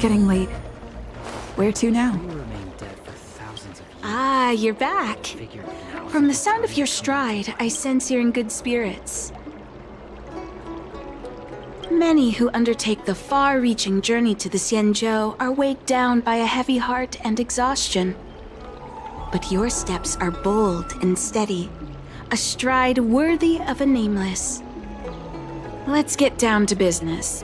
getting late. Where to now? We remain dead for thousands of years. Ah, you're back. Figured now is From a the good sound time of your to- stride, I sense you're in good spirits. Many who undertake the far-reaching journey to the Xianzhou are weighed down by a heavy heart and exhaustion. But your steps are bold and steady, a stride worthy of a nameless. Let's get down to business.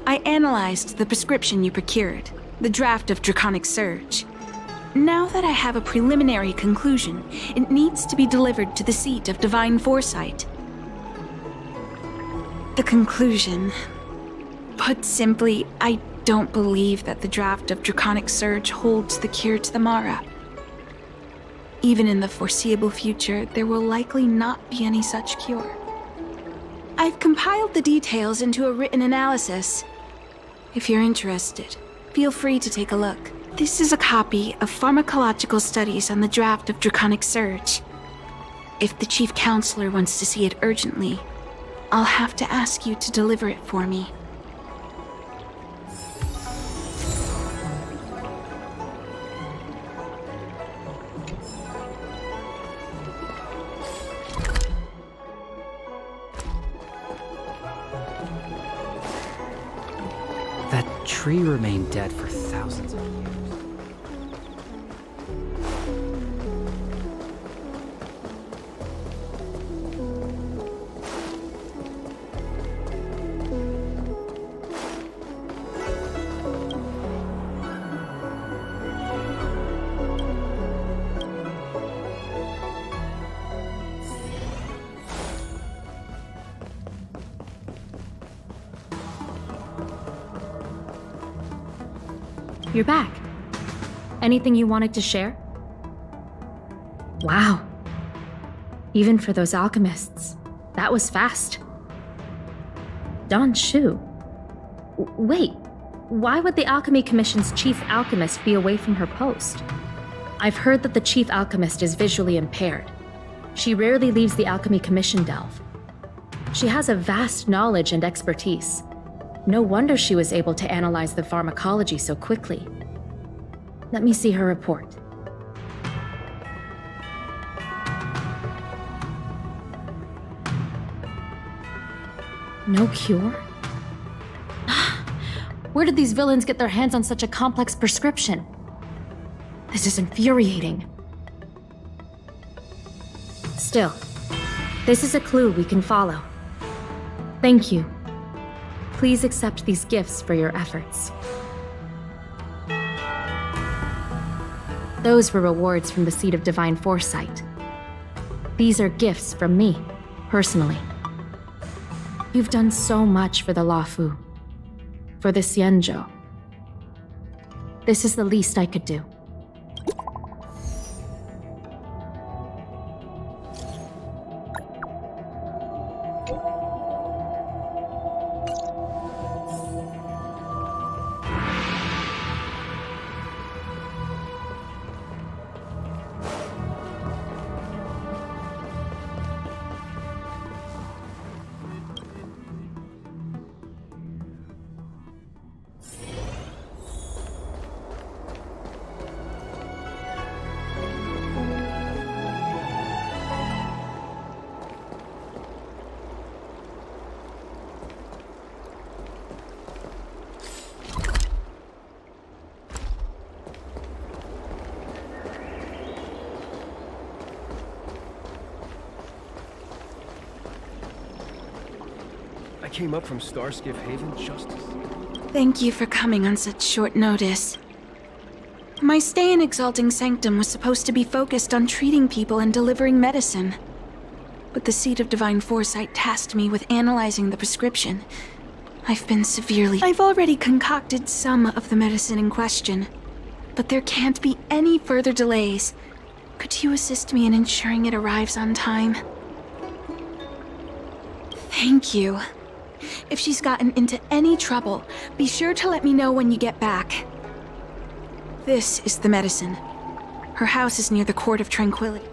I analyzed the prescription you procured, the draft of Draconic Surge. Now that I have a preliminary conclusion, it needs to be delivered to the seat of Divine Foresight. The conclusion. Put simply, I don't believe that the draft of Draconic Surge holds the cure to the Mara. Even in the foreseeable future, there will likely not be any such cure. I've compiled the details into a written analysis. If you're interested, feel free to take a look. This is a copy of pharmacological studies on the draft of Draconic Surge. If the Chief Counselor wants to see it urgently, I'll have to ask you to deliver it for me. That tree remained dead for thousands of years. You're back. Anything you wanted to share? Wow. Even for those alchemists, that was fast. Don Shu. Wait, why would the Alchemy Commission's chief alchemist be away from her post? I've heard that the chief alchemist is visually impaired. She rarely leaves the Alchemy Commission delve. She has a vast knowledge and expertise. No wonder she was able to analyze the pharmacology so quickly. Let me see her report. No cure? Where did these villains get their hands on such a complex prescription? This is infuriating. Still, this is a clue we can follow. Thank you. Please accept these gifts for your efforts. Those were rewards from the Seat of Divine Foresight. These are gifts from me, personally. You've done so much for the Luofu, for the Xianzhou. This is the least I could do. I came up from Starskiff Haven just to... Thank you for coming on such short notice. My stay in Exalting Sanctum was supposed to be focused on treating people and delivering medicine. But the Seat of Divine Foresight tasked me with analyzing the prescription. I've already concocted some of the medicine in question, but there can't be any further delays. Could you assist me in ensuring it arrives on time? Thank you. If she's gotten into any trouble, be sure to let me know when you get back. This is the medicine. Her house is near the Court of Tranquility.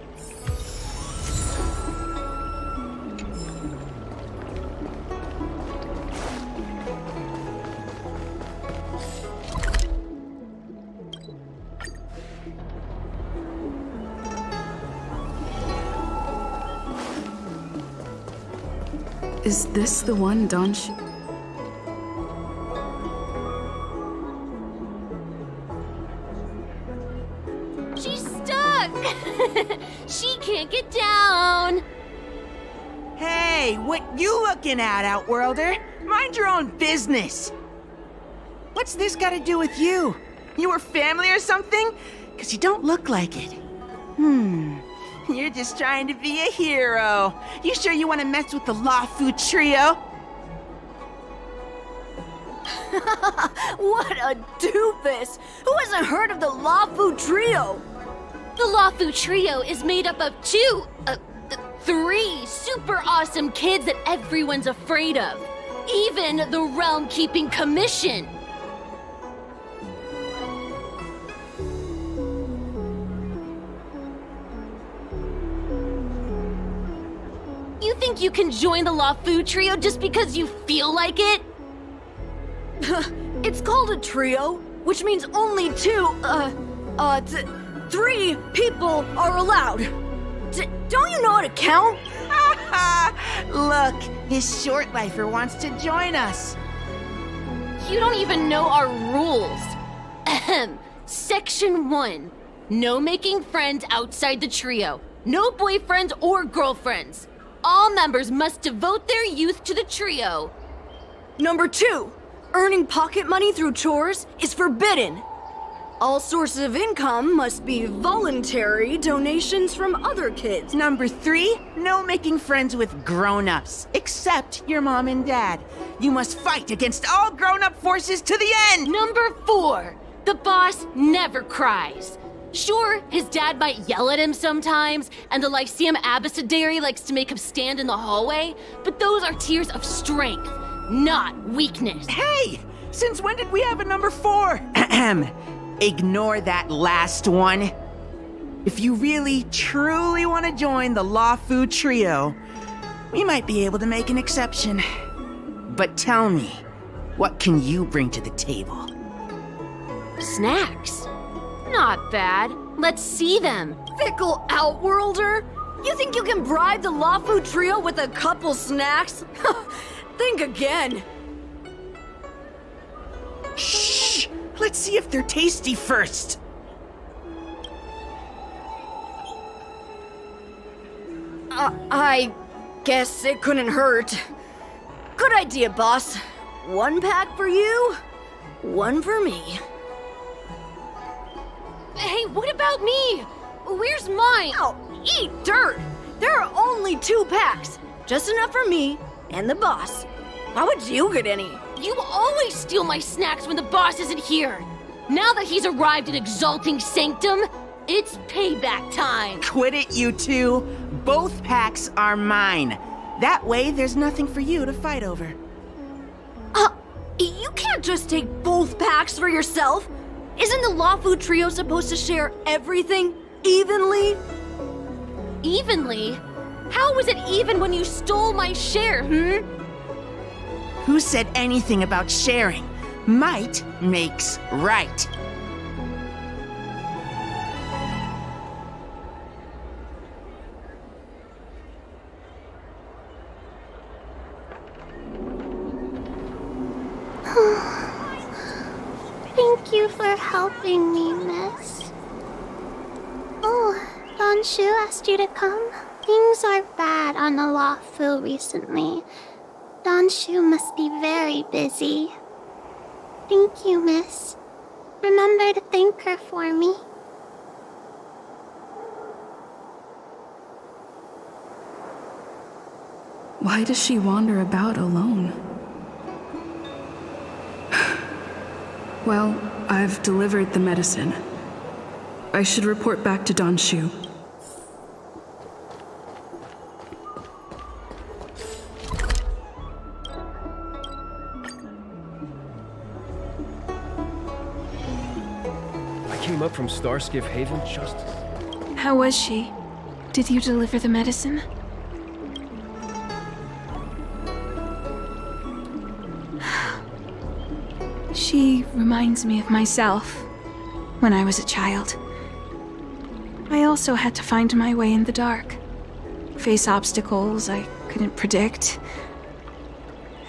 Is this the one Donch? She's stuck! She can't get down! Hey, what you looking at, Outworlder? Mind your own business! What's this got to do with you? You were family or something? 'Cause you don't look like it. You're just trying to be a hero. You sure you want to mess with the Lawfu trio? What a doofus! Who hasn't heard of the Lawfu Trio? The Lawfu Trio is made up of three super awesome kids that everyone's afraid of. Even the Realm Keeping Commission. You think you can join the Lawfu Trio just because you feel like it? It's called a trio, which means only three people are allowed. Don't you know how to count? Look, this short lifer wants to join us. You don't even know our rules. Ahem. Section 1. No making friends outside the trio. No boyfriends or girlfriends. All members must devote their youth to the trio. Number 2, earning pocket money through chores is forbidden. All sources of income must be voluntary donations from other kids. Number 3, no making friends with grown-ups, except your mom and dad. You must fight against all grown-up forces to the end! Number 4. The boss never cries. Sure, his dad might yell at him sometimes, and the Lyceum Abecedary likes to make him stand in the hallway, but those are tears of strength, not weakness. Hey! Since when did we have a number 4? Ignore that last one. If you really, truly want to join the Lawfu Trio, we might be able to make an exception. But tell me, what can you bring to the table? Snacks? Not bad. Let's see them. Fickle Outworlder! You think you can bribe the Lawfu Trio with a couple snacks? Think again. Shh! Let's see if they're tasty first. I guess it couldn't hurt. Good idea, boss. 1 pack for you, 1 for me. Hey, what about me? Where's mine? Ow, eat dirt! There are only 2 packs. Just enough for me and the boss. Why would you get any? You always steal my snacks when the boss isn't here. Now that he's arrived in Exalting Sanctum, it's payback time. Quit it, you two. Both packs are mine. That way, there's nothing for you to fight over. You can't just take both packs for yourself. Isn't the Lawfu Trio supposed to share everything evenly? Evenly? How was it even when you stole my share, Who said anything about sharing? Might makes right. Thank you for helping me, miss. Oh, Shu asked you to come? Things are bad on the Lawfu recently. Shu must be very busy. Thank you, miss. Remember to thank her for me. Why does she wander about alone? Well, I've delivered the medicine. I should report back to Shu. I came up from Starskiff Haven just... How was she? Did you deliver the medicine? She reminds me of myself when I was a child. I also had to find my way in the dark, face obstacles I couldn't predict,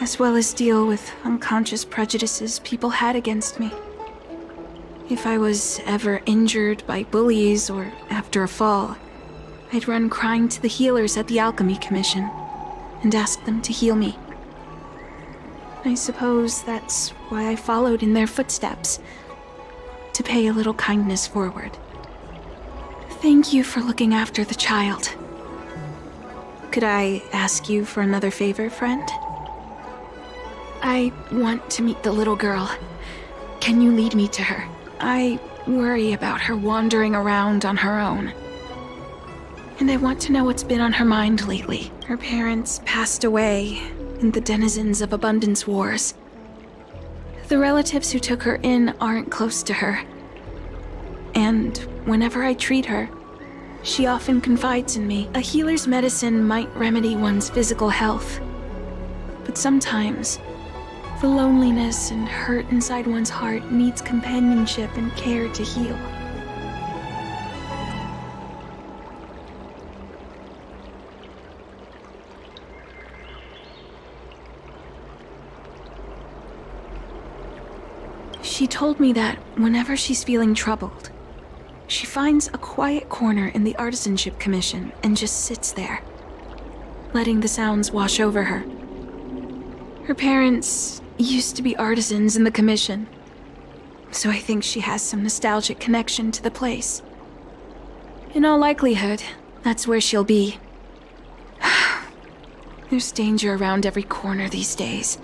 as well as deal with unconscious prejudices people had against me. If I was ever injured by bullies or after a fall, I'd run crying to the healers at the Alchemy Commission and ask them to heal me. I suppose that's why I followed in their footsteps, to pay a little kindness forward. Thank you for looking after the child. Could I ask you for another favor, friend? I want to meet the little girl. Can you lead me to her? I worry about her wandering around on her own. And I want to know what's been on her mind lately. Her parents passed away in the denizens of Abundance Wars. The relatives who took her in aren't close to her. And whenever I treat her, she often confides in me. A healer's medicine might remedy one's physical health, but sometimes the loneliness and hurt inside one's heart needs companionship and care to heal. She told me that whenever she's feeling troubled, she finds a quiet corner in the Artisanship Commission and just sits there, letting the sounds wash over her. Her parents used to be artisans in the Commission, so I think she has some nostalgic connection to the place. In all likelihood, that's where she'll be. There's danger around every corner these days,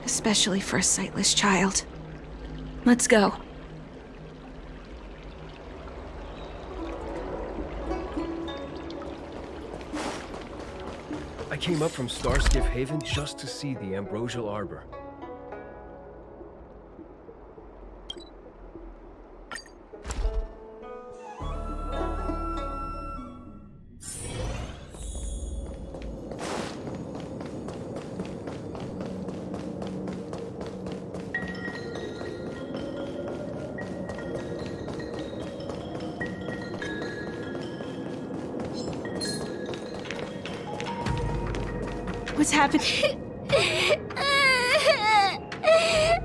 especially for a sightless child. Let's go. I came up from Starskiff Haven just to see the Ambrosial Arbor. What's happening?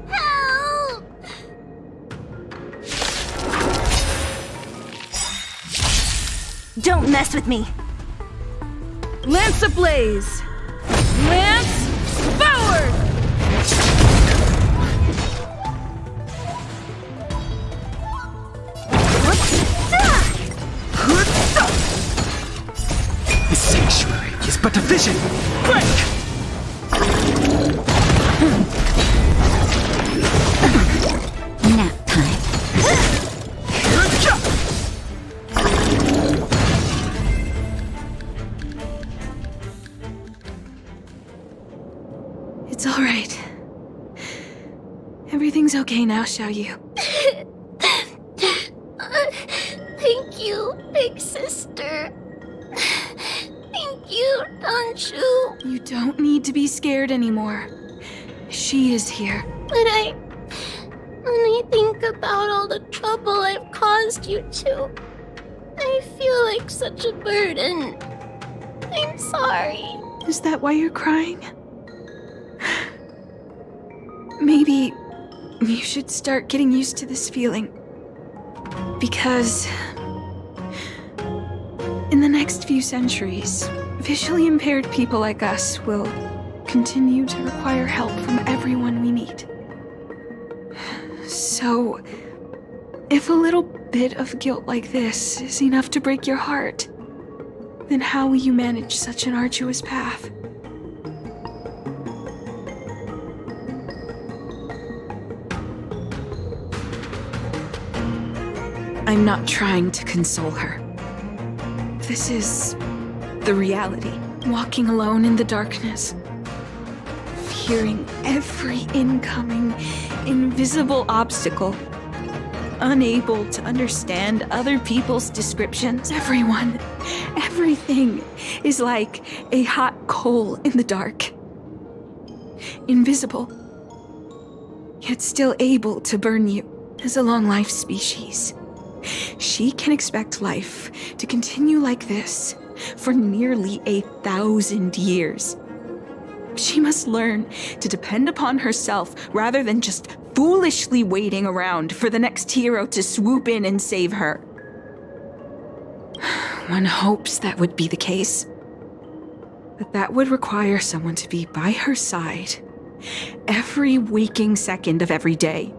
Help! Don't mess with me! Lance ablaze! Lance forward! The sanctuary is but a vision! Break! Nap time. It's all right. Everything's okay now, Xiaoyu. Thank you, big sister. Thank you, Danshu. You don't need to be scared anymore. She is here. When I think about all the trouble I've caused you two, I feel like such a burden. I'm sorry. Is that why you're crying? Maybe you should start getting used to this feeling. Because in the next few centuries, visually impaired people like us will continue to require help from everyone we meet. So, if a little bit of guilt like this is enough to break your heart, then how will you manage such an arduous path? I'm not trying to console her. This is the reality. Walking alone in the darkness, fearing every incoming, invisible obstacle, unable to understand other people's descriptions. Everything is like a hot coal in the dark. Invisible, yet still able to burn you. As a long-life species, she can expect life to continue like this for nearly 1,000 years. She must learn to depend upon herself rather than just foolishly waiting around for the next hero to swoop in and save her. One hopes that would be the case. But that would require someone to be by her side every waking second of every day.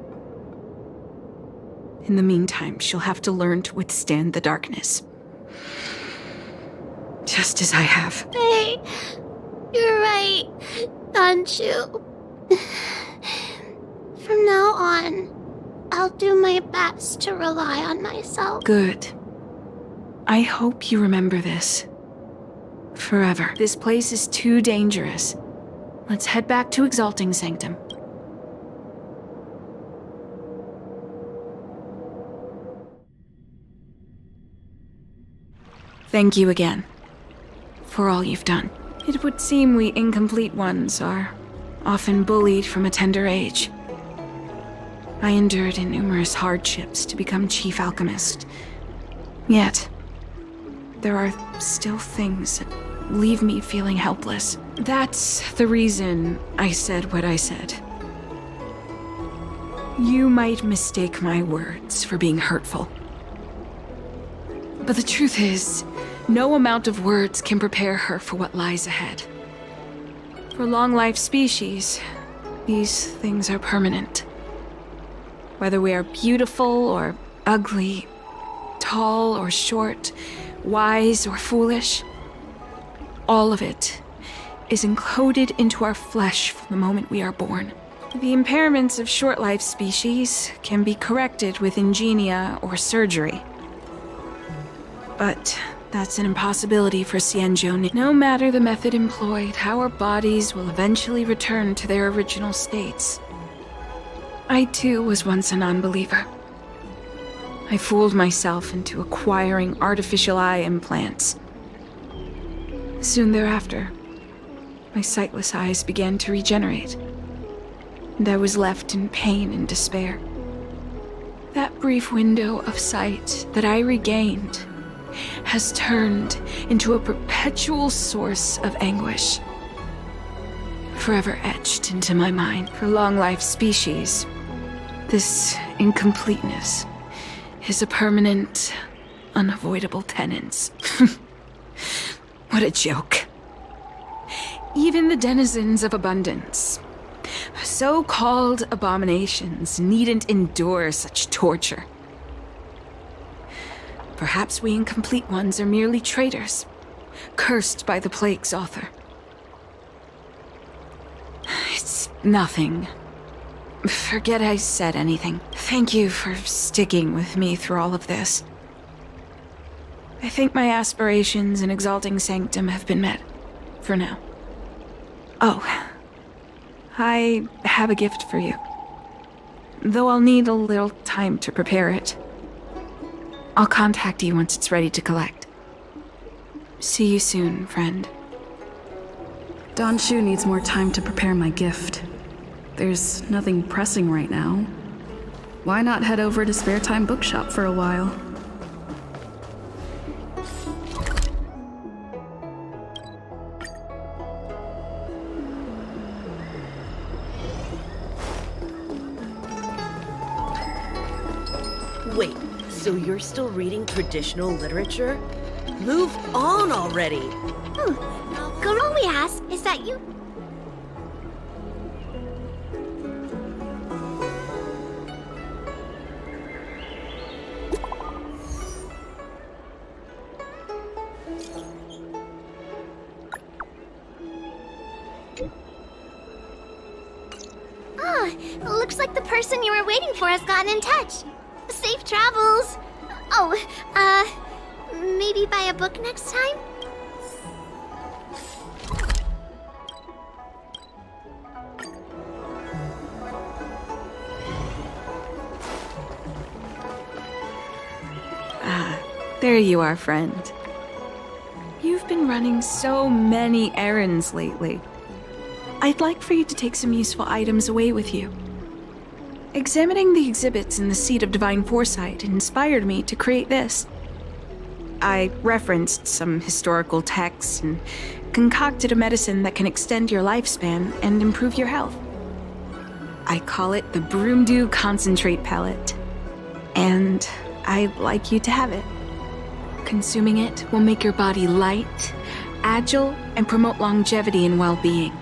In the meantime, she'll have to learn to withstand the darkness. Just as I have. Hey, you're right, Danshu. From now on, I'll do my best to rely on myself. Good. I hope you remember this. Forever. This place is too dangerous. Let's head back to Exalting Sanctum. Thank you again for all you've done. It would seem we incomplete ones are often bullied from a tender age. I endured numerous hardships to become Chief Alchemist. Yet, there are still things that leave me feeling helpless. That's the reason I said what I said. You might mistake my words for being hurtful. But the truth is, no amount of words can prepare her for what lies ahead. For long-life species, these things are permanent. Whether we are beautiful or ugly, tall or short, wise or foolish, all of it is encoded into our flesh from the moment we are born. The impairments of short-life species can be corrected with ingenia or surgery. But that's an impossibility for Xianzhou. No matter the method employed, our bodies will eventually return to their original states. I too was once a non-believer. I fooled myself into acquiring artificial eye implants. Soon thereafter, my sightless eyes began to regenerate, and I was left in pain and despair. That brief window of sight that I regained has turned into a perpetual source of anguish, forever etched into my mind. For long-life species, this incompleteness is a permanent, unavoidable tenance. What a joke. Even the denizens of abundance, so-called abominations, needn't endure such torture. Perhaps we incomplete ones are merely traitors, cursed by the plague's author. It's nothing. Forget I said anything. Thank you for sticking with me through all of this. I think my aspirations in Exalting Sanctum have been met, for now. Oh, I have a gift for you. Though I'll need a little time to prepare it. I'll contact you once it's ready to collect. See you soon, friend. Danshu needs more time to prepare my gift. There's nothing pressing right now. Why not head over to Spare Time Bookshop for a while? Wait, so you're still reading traditional literature? Move on already! Girl, all we ask is that you... Looks like the person you were waiting for has gotten in touch. Safe travels. Oh, maybe buy a book next time? There you are, friend. You've been running so many errands lately. I'd like for you to take some useful items away with you. Examining the exhibits in the Seat of Divine Foresight inspired me to create this. I referenced some historical texts and concocted a medicine that can extend your lifespan and improve your health. I call it the Broomdew Concentrate Pellet. And I'd like you to have it. Consuming it will make your body light, agile, and promote longevity and well-being.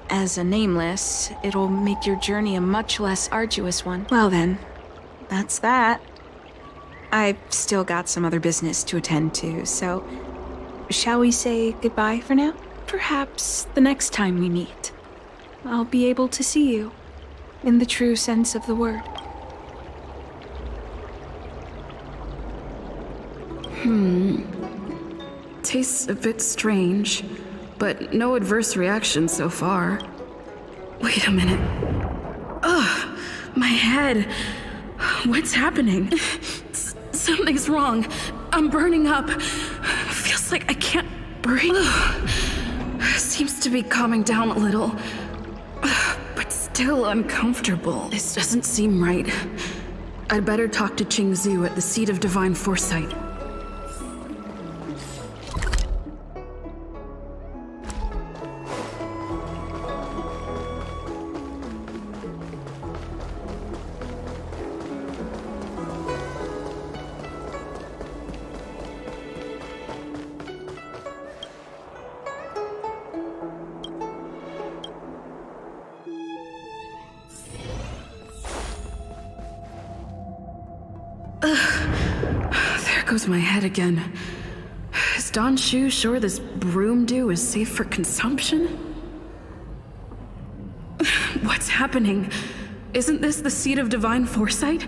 As a nameless, it'll make your journey a much less arduous one. Well then, that's that. I've still got some other business to attend to, so shall we say goodbye for now? Perhaps the next time we meet, I'll be able to see you in the true sense of the word. Tastes a bit strange, but no adverse reaction so far. Wait a minute. Ugh, my head. What's happening? Something's wrong. I'm burning up. Feels like I can't breathe. Seems to be calming down a little, but still uncomfortable. This doesn't seem right. I'd better talk to Qingzu at the Seat of Divine Foresight. There goes my head again. Is Don Shu sure this Broomdew is safe for consumption? What's happening? Isn't this the Seat of Divine Foresight?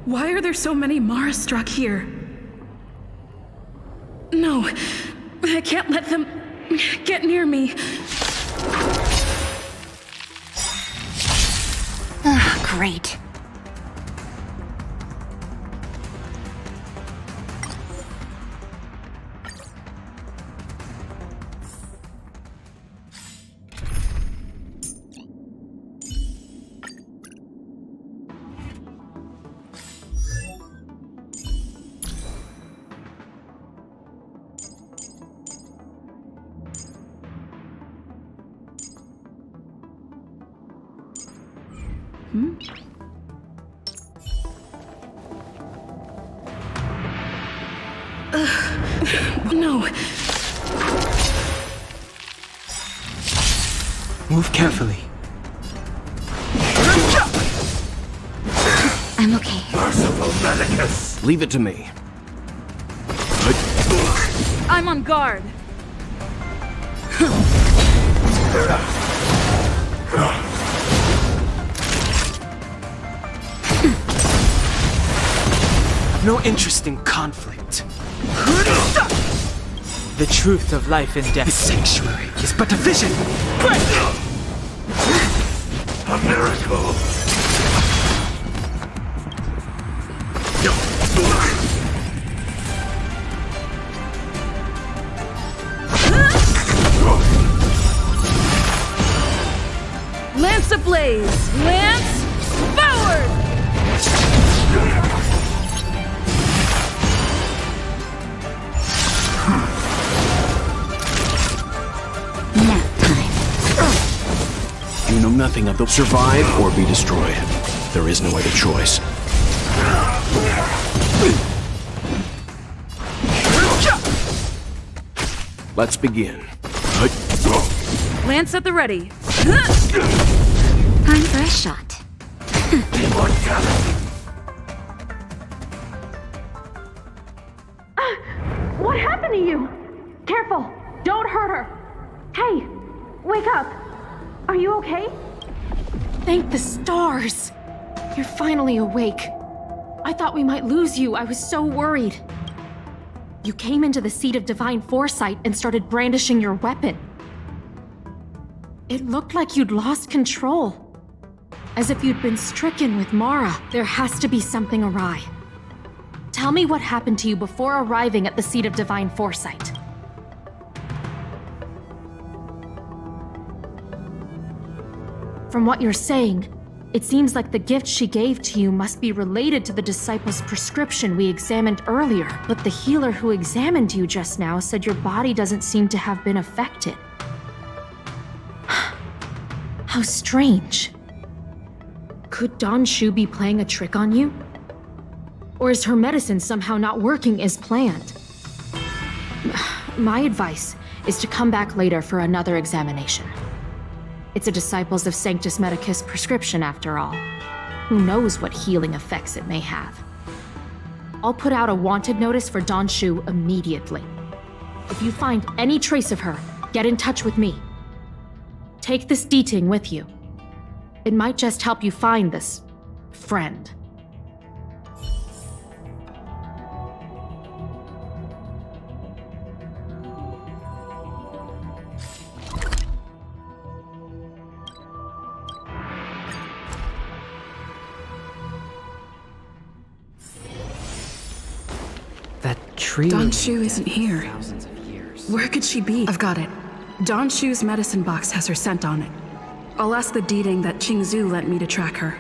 Why are there so many Mara struck here? No, I can't let them get near me. Great. No. Move carefully. I'm okay. Merciful Medicus! Leave it to me. I'm on guard. I've no interest in conflict. The truth of life and death. The sanctuary is but a vision. A miracle! Lance ablaze! Lance forward! You know nothing of the survive or be destroyed. There is no other choice. Let's begin. Lance at the ready. Time for a shot. What happened to you? Careful! Don't hurt her! Hey! Wake up! Are you okay? Thank the stars! You're finally awake. I thought we might lose you. I was so worried. You came into the Seat of Divine Foresight and started brandishing your weapon. It looked like you'd lost control. As if you'd been stricken with Mara. There has to be something awry. Tell me what happened to you before arriving at the Seat of Divine Foresight. From what you're saying, It seems like the gift she gave to you must be related to the disciple's prescription we examined earlier. But the healer who examined you just now said your body doesn't seem to have been affected. How strange. Could Don Shu be playing a trick on you? Or is her medicine somehow not working as planned? My advice is to come back later for another examination. It's a Disciples of Sanctus Medicus prescription, after all. Who knows what healing effects it may have? I'll put out a wanted notice for Don Shu immediately. If you find any trace of her, get in touch with me. Take this D-Ting with you. It might just help you find this friend. That tree. Don Shu isn't here. Thousands of years. Where could she be? I've got it. Don Shu's medicine box has her scent on it. I'll ask the D-Ting that Qingzu lent me to track her.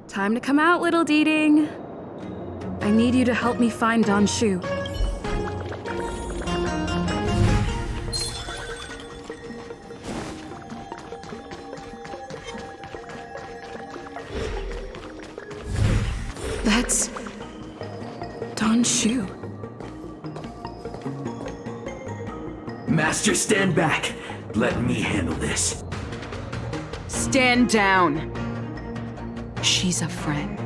Time to come out, little D-Ting. I need you to help me find Don Shu. That's Don Shu. Master, stand back. Let me handle this. Stand down. She's a friend.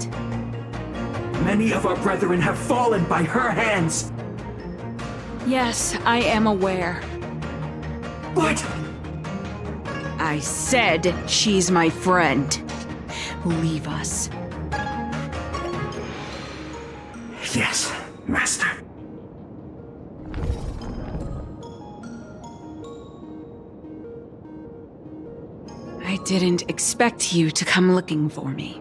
Many of our brethren have fallen by her hands. Yes, I am aware. But I said she's my friend. Leave us. yes, Master. I didn't expect you to come looking for me.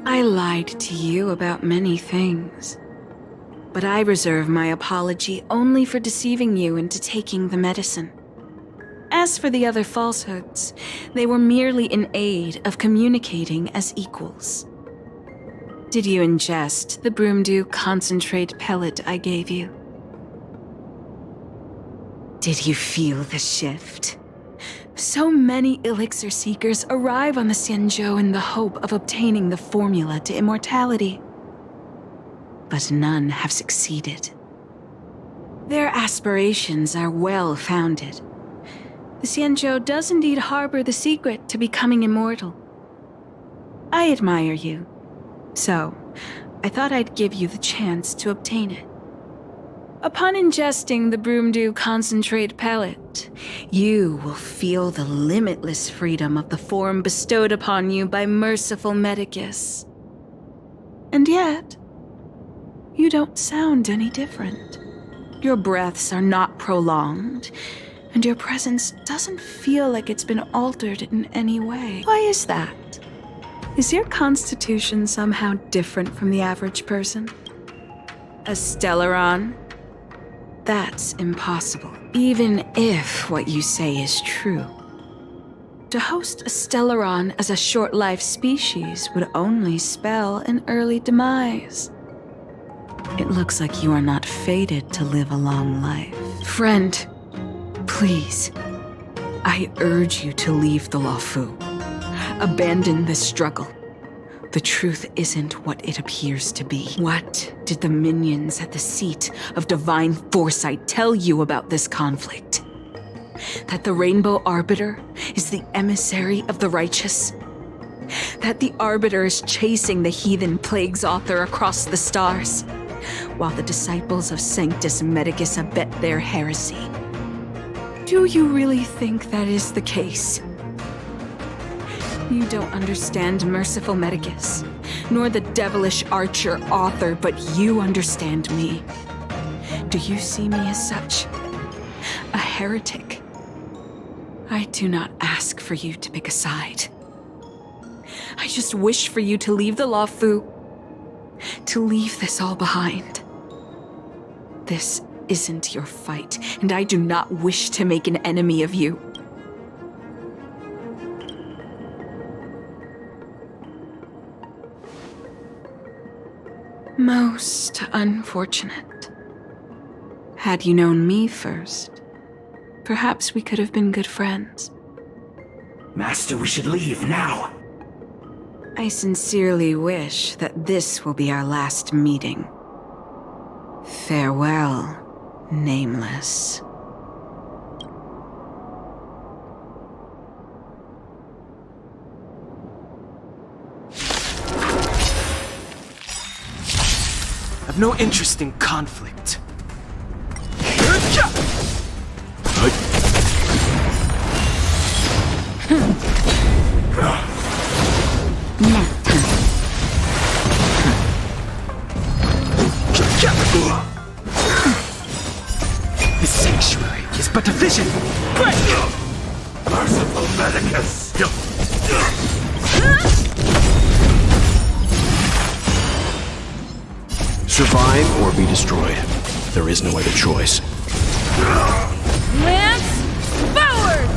I lied to you about many things, but I reserve my apology only for deceiving you into taking the medicine. As for the other falsehoods, they were merely in aid of communicating as equals. Did you ingest the Broomdew concentrate pellet I gave you? Did you feel the shift? So many elixir seekers arrive on the Xianzhou in the hope of obtaining the formula to immortality. But none have succeeded. Their aspirations are well founded. The Xianzhou does indeed harbor the secret to becoming immortal. I admire you, so I thought I'd give you the chance to obtain it. Upon ingesting the Broomdew concentrate pellet, you will feel the limitless freedom of the form bestowed upon you by merciful Medicus. And yet, you don't sound any different. Your breaths are not prolonged, and your presence doesn't feel like it's been altered in any way. Why is that? Is your constitution somehow different from the average person? A Stellaron? That's impossible, even if what you say is true. To host a Stellaron as a short-life species would only spell an early demise. It looks like you are not fated to live a long life. Friend, please, I urge you to leave the Luofu. Abandon this struggle. The truth isn't what it appears to be. What did the minions at the seat of divine foresight tell you about this conflict? That the Rainbow Arbiter is the emissary of the righteous? That the Arbiter is chasing the heathen plague's author across the stars, while the disciples of Sanctus Medicus abet their heresy? Do you really think that is the case? You don't understand merciful Medicus, nor the devilish archer author, but you understand me. Do you see me as such? A heretic? I do not ask for you to pick a side. I just wish for you to leave the Law Fu. To leave this all behind. This isn't your fight, and I do not wish to make an enemy of you. Most unfortunate. Had you known me first, perhaps we could have been good friends. Master, we should leave now. I sincerely wish that this will be our last meeting. Farewell, Nameless. I've no interest in conflict. This sanctuary is but a vision. Merciful Medicus. Survive or be destroyed. There is no other choice. Lance, forward!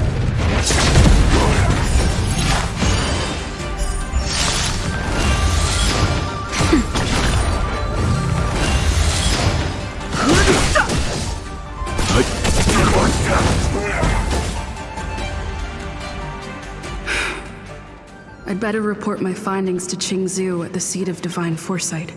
I'd better report my findings to Qingzhou at the Seat of Divine Foresight.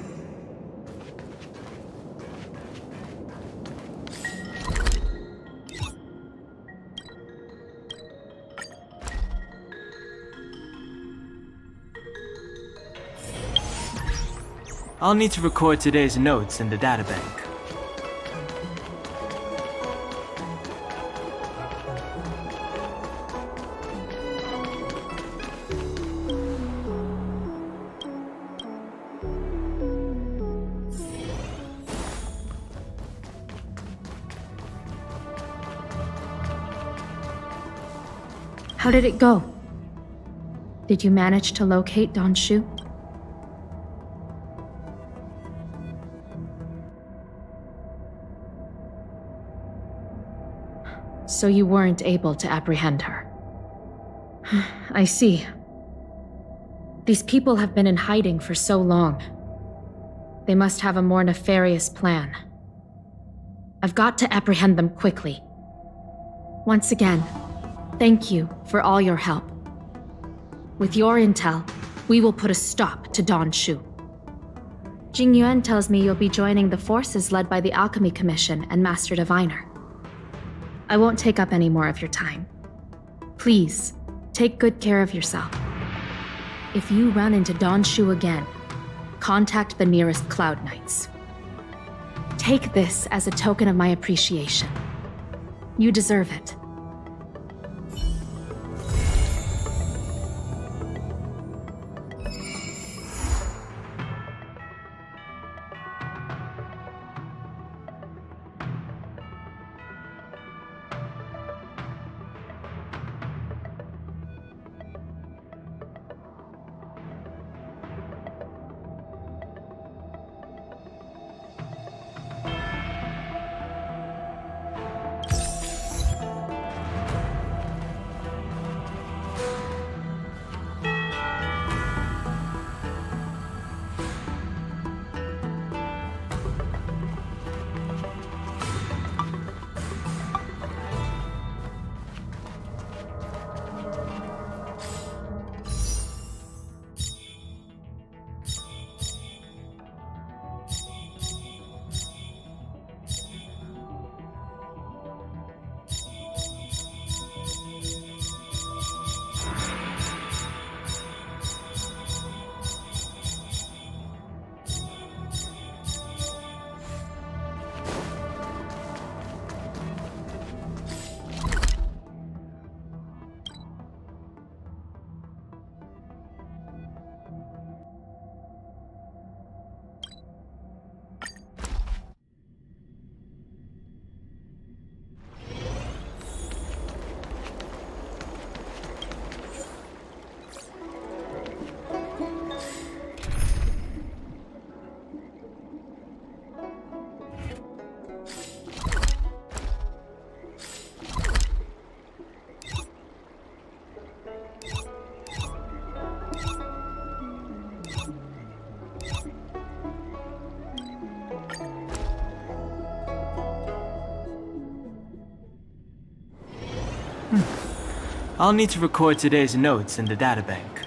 I'll need to record today's notes in the databank. How did it go? Did you manage to locate Don Shu? So you weren't able to apprehend her. I see. These people have been in hiding for so long. They must have a more nefarious plan. I've got to apprehend them quickly. Once again, thank you for all your help. With your intel, we will put a stop to Don Shu. Jing Yuan tells me you'll be joining the forces led by the Alchemy Commission and Master Diviner. I won't take up any more of your time. Please, take good care of yourself. If you run into Don Shu again, contact the nearest Cloud Knights. Take this as a token of my appreciation. You deserve it. I'll need to record today's notes in the databank.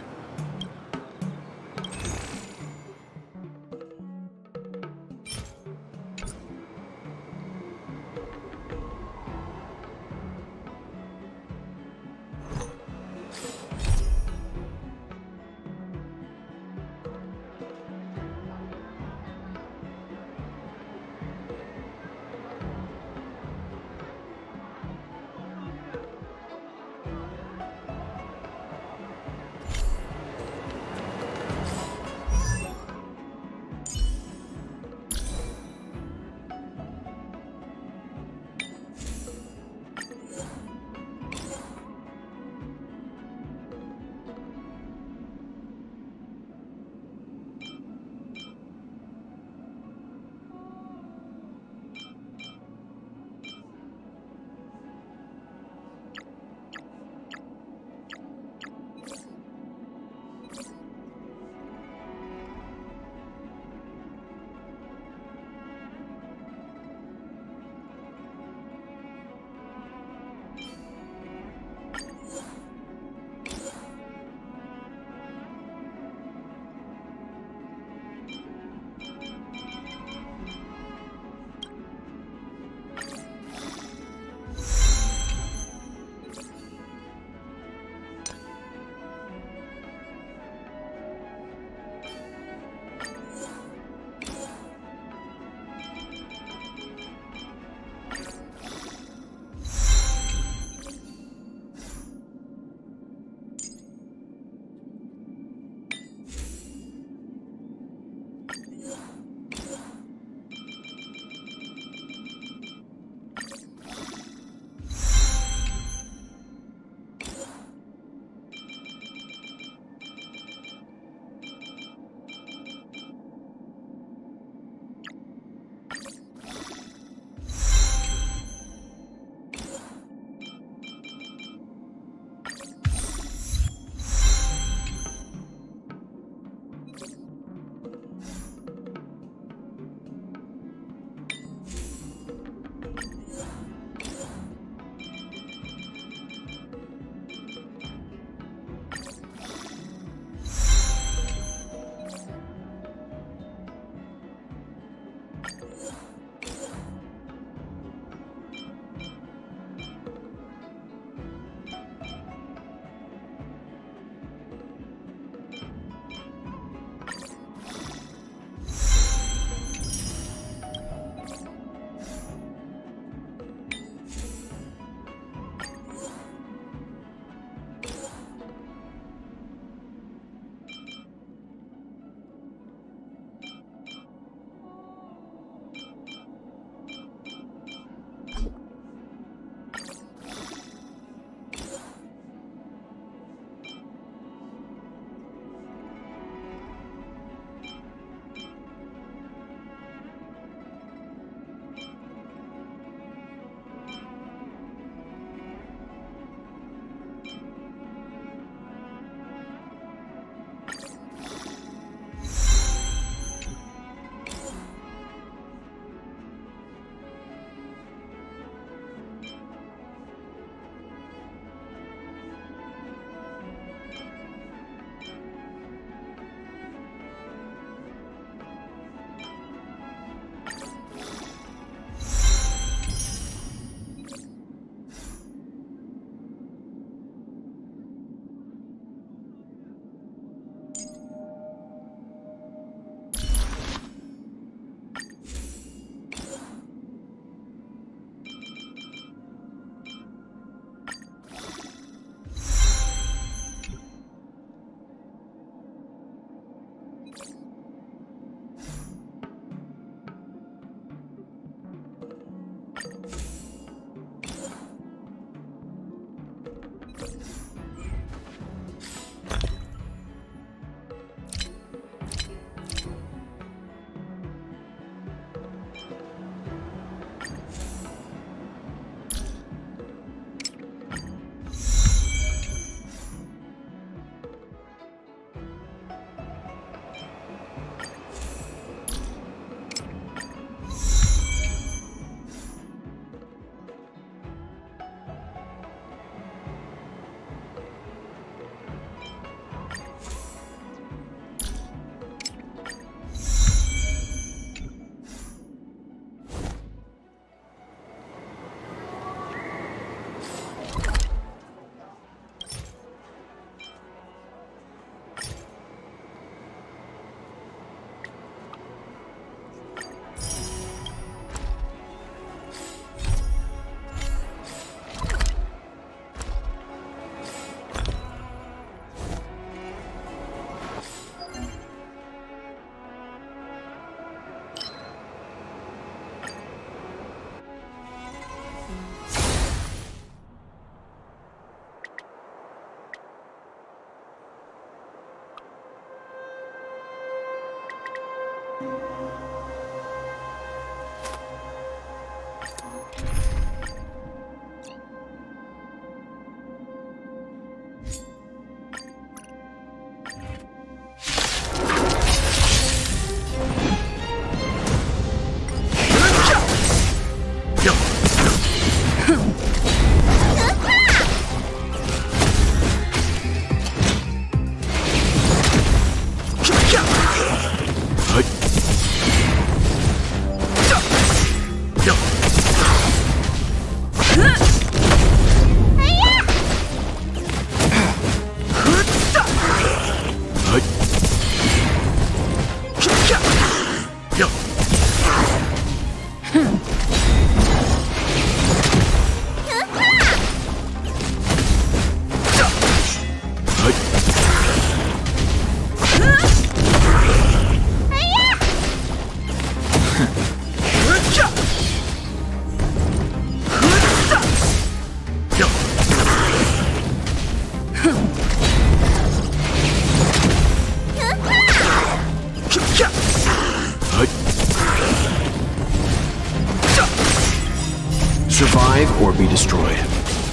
Survive or be destroyed.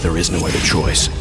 There is no other choice.